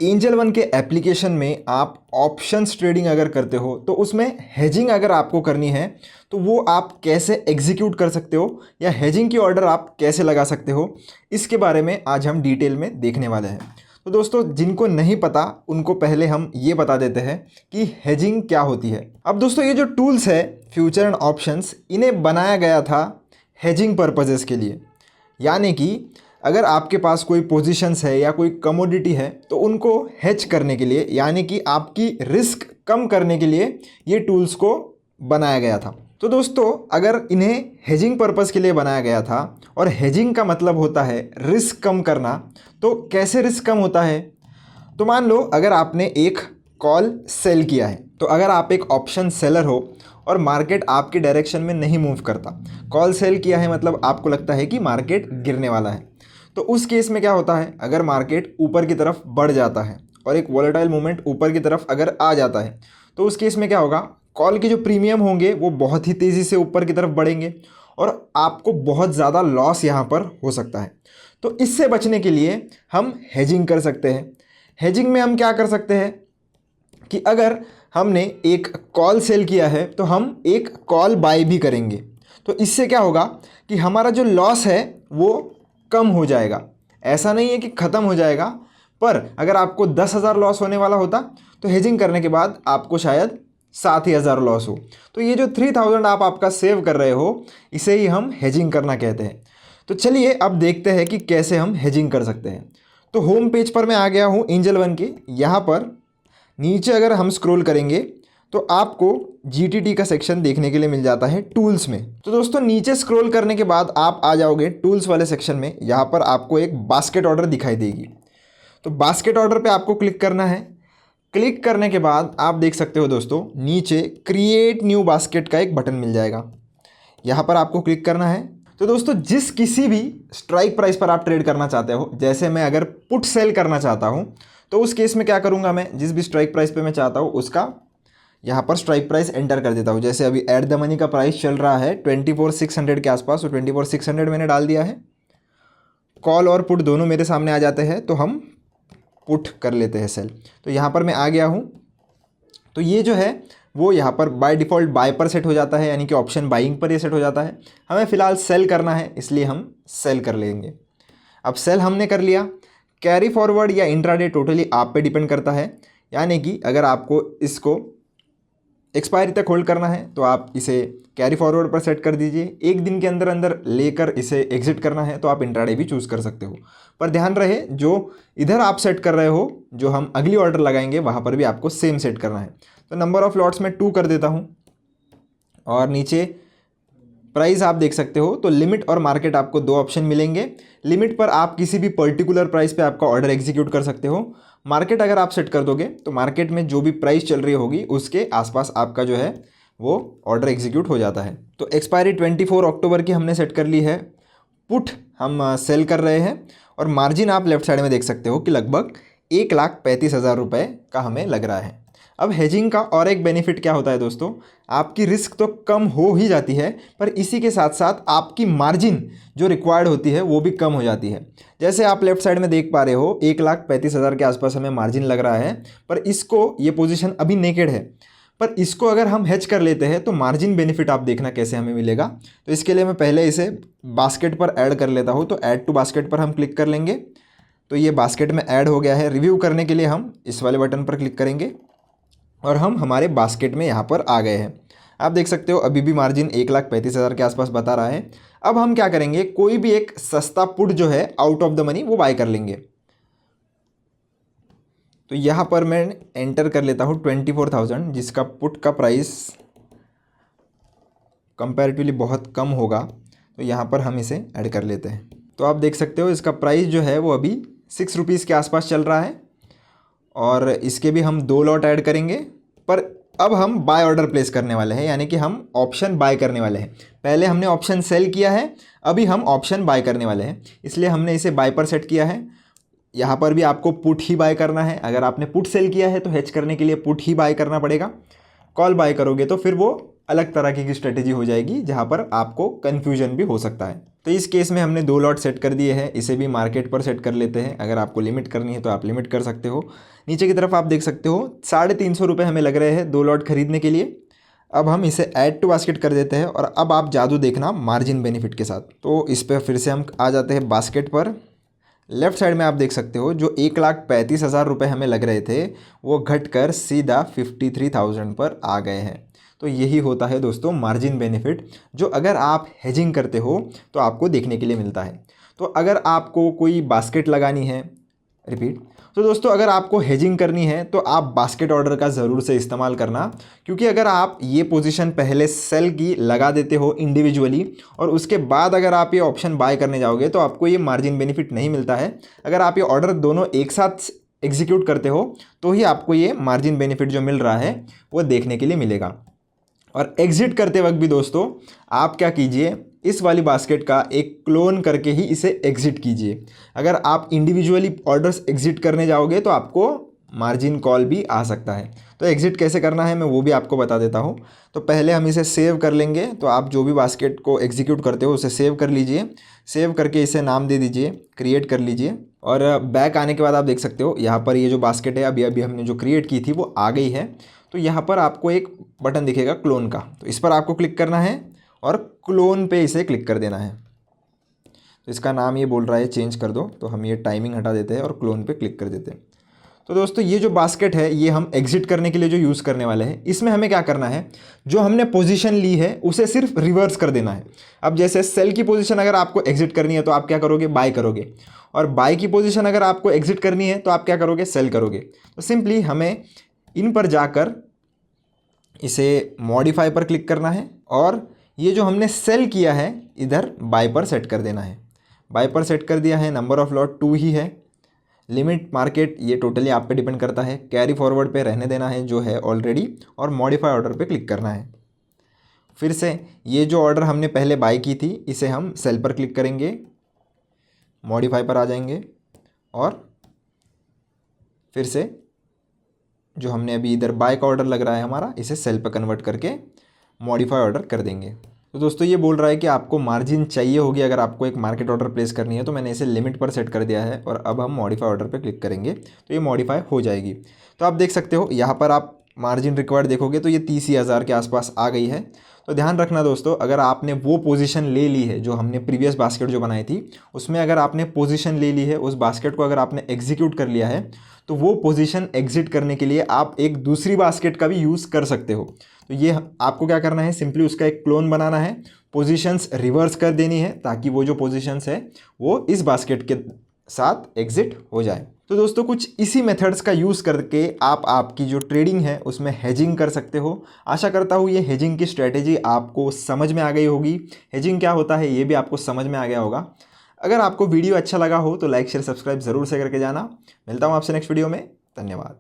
Angel one के application में आप ऑप्शंस ट्रेडिंग अगर करते हो तो उसमें हेजिंग अगर आपको करनी है तो वो आप कैसे एग्जीक्यूट कर सकते हो या हेजिंग की ऑर्डर आप कैसे लगा सकते हो, इसके बारे में आज हम डिटेल में देखने वाले हैं। तो दोस्तों, जिनको नहीं पता उनको पहले हम ये बता देते हैं कि हेजिंग क्या होती है। अब दोस्तों, ये जो टूल्स है फ्यूचर एंड ऑप्शंस, इन्हें बनाया गया था हेजिंग पर्पजेज़ के लिए। यानी कि अगर आपके पास कोई पोजीशंस है या कोई कमोडिटी है तो उनको हेज करने के लिए, यानी कि आपकी रिस्क कम करने के लिए ये टूल्स को बनाया गया था। तो दोस्तों, अगर इन्हें हेजिंग पर्पस के लिए बनाया गया था और हेजिंग का मतलब होता है रिस्क कम करना, तो कैसे रिस्क कम होता है? तो मान लो अगर आपने एक कॉल सेल किया है, तो अगर आप एक ऑप्शन सेलर हो और मार्केट आपके डायरेक्शन में नहीं मूव करता, कॉल सेल किया है मतलब आपको लगता है कि मार्केट गिरने वाला है, तो उस केस में क्या होता है, अगर मार्केट ऊपर की तरफ बढ़ जाता है और एक वॉलेटाइल मूवमेंट ऊपर की तरफ अगर आ जाता है, तो उस केस में क्या होगा, कॉल के जो प्रीमियम होंगे वो बहुत ही तेज़ी से ऊपर की तरफ बढ़ेंगे और आपको बहुत ज़्यादा लॉस यहाँ पर हो सकता है। तो इससे बचने के लिए हम हेजिंग कर सकते हैं। हेजिंग में हम क्या कर सकते हैं कि अगर हमने एक कॉल सेल किया है तो हम एक कॉल बाय भी करेंगे, तो इससे क्या होगा कि हमारा जो लॉस है वो कम हो जाएगा। ऐसा नहीं है कि ख़त्म हो जाएगा, पर अगर आपको 10,000 लॉस होने वाला होता तो हेजिंग करने के बाद आपको शायद 7,000 लॉस हो। तो ये जो 3,000 आप आपका सेव कर रहे हो, इसे ही हम हेजिंग करना कहते हैं। तो चलिए अब देखते हैं कि कैसे हम हेजिंग कर सकते हैं। तो होम पेज पर मैं आ गया हूँ एंजल वन के। यहाँ पर नीचे अगर हम स्क्रॉल करेंगे तो आपको GTT का सेक्शन देखने के लिए मिल जाता है टूल्स में। तो दोस्तों, नीचे स्क्रॉल करने के बाद आप आ जाओगे टूल्स वाले सेक्शन में। यहाँ पर आपको एक बास्केट ऑर्डर दिखाई देगी, तो बास्केट ऑर्डर पे आपको क्लिक करना है। क्लिक करने के बाद आप देख सकते हो दोस्तों, नीचे क्रिएट न्यू बास्केट का एक बटन मिल जाएगा, यहाँ पर आपको क्लिक करना है। तो दोस्तों, जिस किसी भी स्ट्राइक प्राइस पर आप ट्रेड करना चाहते हो, जैसे मैं अगर पुट सेल करना चाहता हूँ तो उस केस में क्या करूँगा, मैं जिस भी स्ट्राइक प्राइस पे मैं चाहता हूँ उसका यहाँ पर स्ट्राइक प्राइस एंटर कर देता हूँ। जैसे अभी एट द मनी का प्राइस चल रहा है 24,600 के आसपास, तो 24,600 मैंने डाल दिया है। कॉल और पुट दोनों मेरे सामने आ जाते हैं, तो हम पुट कर लेते हैं सेल। तो यहाँ पर मैं आ गया हूँ। तो ये जो है वो यहाँ पर बाय डिफ़ॉल्ट बाय पर सेट हो जाता है, यानी कि ऑप्शन बाइंग पर ये सेट हो जाता है। हमें फ़िलहाल सेल करना है, इसलिए हम सेल कर लेंगे। अब सेल हमने कर लिया। कैरी फॉरवर्ड या इंट्राडे टोटली आप पे डिपेंड करता है, यानी कि अगर आपको इसको एक्सपायरी तक होल्ड करना है तो आप इसे कैरी फॉरवर्ड पर सेट कर दीजिए। एक दिन के अंदर अंदर लेकर इसे एग्जिट करना है तो आप इंट्राडे भी चूज़ कर सकते हो। पर ध्यान रहे, जो इधर आप सेट कर रहे हो, जो हम अगली ऑर्डर लगाएंगे वहाँ पर भी आपको सेम सेट करना है। तो नंबर ऑफ़ लॉट्स में 2 कर देता हूँ और नीचे प्राइस आप देख सकते हो। तो लिमिट और मार्केट आपको 2 ऑप्शन मिलेंगे। लिमिट पर आप किसी भी पर्टिकुलर प्राइस पे आपका ऑर्डर एग्जीक्यूट कर सकते हो। मार्केट अगर आप सेट कर दोगे तो मार्केट में जो भी प्राइस चल रही होगी उसके आसपास आपका जो है वो ऑर्डर एग्जीक्यूट हो जाता है। तो एक्सपायरी 24 अक्टूबर की हमने सेट कर ली है। पुट हम सेल कर रहे हैं और मार्जिन आप लेफ्ट साइड में देख सकते हो कि लगभग 1,35,000 रुपये का हमें लग रहा है। अब हेजिंग का और एक बेनिफिट क्या होता है दोस्तों, आपकी रिस्क तो कम हो ही जाती है, पर इसी के साथ साथ आपकी मार्जिन जो रिक्वायर्ड होती है वो भी कम हो जाती है। जैसे आप लेफ्ट साइड में देख पा रहे हो 1,35,000 के आसपास हमें मार्जिन लग रहा है, पर इसको ये पोजीशन अभी नेकेड है, पर इसको अगर हम हेज कर लेते हैं तो मार्जिन बेनिफिट आप देखना कैसे हमें मिलेगा। तो इसके लिए मैं पहले इसे बास्केट पर ऐड कर लेता हूँ। तो ऐड टू बास्केट पर हम क्लिक कर लेंगे, तो ये बास्केट में ऐड हो गया है। रिव्यू करने के लिए हम इस वाले बटन पर क्लिक करेंगे और हम हमारे बास्केट में यहाँ पर आ गए हैं। आप देख सकते हो अभी भी मार्जिन 1,35,000 के आसपास बता रहा है। अब हम क्या करेंगे, कोई भी एक सस्ता पुट जो है आउट ऑफ द मनी वो बाय कर लेंगे। तो यहाँ पर मैं एंटर कर लेता हूँ 24,000, जिसका पुट का प्राइस कंपैरेटिवली बहुत कम होगा, तो यहाँ पर हम इसे ऐड कर लेते हैं। तो आप देख सकते हो इसका प्राइस जो है वो अभी 6 रुपीज़ के आसपास चल रहा है और इसके भी हम 2 लॉट ऐड करेंगे। पर अब हम बाय ऑर्डर प्लेस करने वाले हैं, यानी कि हम ऑप्शन बाय करने वाले हैं। पहले हमने ऑप्शन सेल किया है, अभी हम ऑप्शन बाय करने वाले हैं, इसलिए हमने इसे बाय पर सेट किया है। यहाँ पर भी आपको पुट ही बाय करना है। अगर आपने पुट सेल किया है तो हेज करने के लिए पुट ही बाय करना पड़ेगा। कॉल बाय करोगे तो फिर वो अलग तरह की स्ट्रेटेजी हो जाएगी, जहाँ पर आपको कन्फ्यूजन भी हो सकता है। तो इस केस में हमने 2 लॉट सेट कर दिए हैं, इसे भी मार्केट पर सेट कर लेते हैं। अगर आपको लिमिट करनी है तो आप लिमिट कर सकते हो। नीचे की तरफ आप देख सकते हो 350 रुपये हमें लग रहे हैं 2 लॉट खरीदने के लिए। अब हम इसे ऐड टू बास्केट कर देते हैं और अब आप जादू देखना मार्जिन बेनिफिट के साथ। तो इस पर फिर से हम आ जाते हैं बास्केट पर। लेफ्ट साइड में आप देख सकते हो जो 1,35,000 रुपये हमें लग रहे थे वो घटकर सीधा 53,000 पर आ गए हैं। तो यही होता है दोस्तों मार्जिन बेनिफिट, जो अगर आप हेजिंग करते हो तो आपको देखने के लिए मिलता है। तो अगर आपको कोई बास्केट लगानी है, तो दोस्तों अगर आपको हेजिंग करनी है तो आप बास्केट ऑर्डर का ज़रूर से इस्तेमाल करना, क्योंकि अगर आप ये पोजीशन पहले सेल की लगा देते हो इंडिविजुअली और उसके बाद अगर आप ये ऑप्शन बाय करने जाओगे तो आपको ये मार्जिन बेनिफिट नहीं मिलता है। अगर आप ये ऑर्डर दोनों एक साथ एग्जीक्यूट करते हो तो ही आपको ये मार्जिन बेनिफिट जो मिल रहा है वो देखने के लिए मिलेगा। और एग्ज़िट करते वक्त भी दोस्तों आप क्या कीजिए, इस वाली बास्केट का एक क्लोन करके ही इसे एग्ज़िट कीजिए। अगर आप इंडिविजुअली ऑर्डर्स एग्ज़िट करने जाओगे तो आपको मार्जिन कॉल भी आ सकता है। तो एग्ज़िट कैसे करना है मैं वो भी आपको बता देता हूँ। तो पहले हम इसे सेव कर लेंगे। तो आप जो भी बास्केट को एग्जीक्यूट करते हो उसे सेव कर लीजिए। सेव करके इसे नाम दे दीजिए, क्रिएट कर लीजिए। और बैक आने के बाद आप देख सकते हो यहाँ पर ये जो बास्केट है अभी हमने जो क्रिएट की थी वो आ गई है। तो यहाँ पर आपको एक बटन दिखेगा क्लोन का, तो इस पर आपको क्लिक करना है और क्लोन पे इसे क्लिक कर देना है। तो इसका नाम ये बोल रहा है चेंज कर दो, तो हम ये टाइमिंग हटा देते हैं और क्लोन पे क्लिक कर देते हैं। तो दोस्तों ये जो बास्केट है ये हम एग्जिट करने के लिए जो यूज़ करने वाले हैं, इसमें हमें क्या करना है, जो हमने पोजीशन ली है उसे सिर्फ रिवर्स कर देना है। अब जैसे सेल की पोजीशन अगर आपको एग्जिट करनी है तो आप क्या करोगे, बाय करोगे, और बाय की पोजीशन अगर आपको एग्जिट करनी है तो आप क्या करोगे, सेल करोगे। तो सिंपली हमें इन पर जाकर इसे मॉडिफाई पर क्लिक करना है और ये जो हमने सेल किया है इधर बाय पर सेट कर देना है। बाय पर सेट कर दिया है, नंबर ऑफ लॉट 2 ही है। लिमिट मार्केट ये टोटली आप पे डिपेंड करता है। कैरी फॉरवर्ड पे रहने देना है जो है ऑलरेडी, और मॉडिफाई ऑर्डर पे क्लिक करना है। फिर से ये जो ऑर्डर हमने पहले बाय की थी इसे हम सेल पर क्लिक करेंगे, मॉडिफाई पर आ जाएंगे और फिर से जो हमने अभी इधर बाय का ऑर्डर लग रहा है हमारा, इसे सेल पर कन्वर्ट करके मॉडिफाई ऑर्डर कर देंगे। तो दोस्तों ये बोल रहा है कि आपको मार्जिन चाहिए होगी अगर आपको एक मार्केट ऑर्डर प्लेस करनी है, तो मैंने इसे लिमिट पर सेट कर दिया है और अब हम मॉडिफाई ऑर्डर पर क्लिक करेंगे तो ये मॉडिफाई हो जाएगी। तो आप देख सकते हो यहाँ पर आप मार्जिन रिक्वायर्ड देखोगे तो ये 30,000 के आसपास आ गई है। तो ध्यान रखना दोस्तों, अगर आपने वो पोजीशन ले ली है जो हमने प्रीवियस बास्केट जो बनाई थी उसमें अगर आपने पोजीशन ले ली है, उस बास्केट को अगर आपने एग्जीक्यूट कर लिया है तो वो पोजीशन एग्जिट करने के लिए आप एक दूसरी बास्केट का भी यूज़ कर सकते हो। तो ये आपको क्या करना है, सिंपली उसका एक क्लोन बनाना है, पोजीशंस रिवर्स कर देनी है ताकि वो जो पोजीशंस है वो इस बास्केट के साथ एग्जिट हो जाए। तो दोस्तों कुछ इसी मेथड्स का यूज़ करके आप आपकी जो ट्रेडिंग है उसमें हेजिंग कर सकते हो। आशा करता हूँ ये हेजिंग की स्ट्रैटेजी आपको समझ में आ गई होगी। हेजिंग क्या होता है ये भी आपको समझ में आ गया होगा। अगर आपको वीडियो अच्छा लगा हो तो लाइक शेयर सब्सक्राइब ज़रूर से करके जाना। मिलता हूँ आपसे नेक्स्ट वीडियो में। धन्यवाद।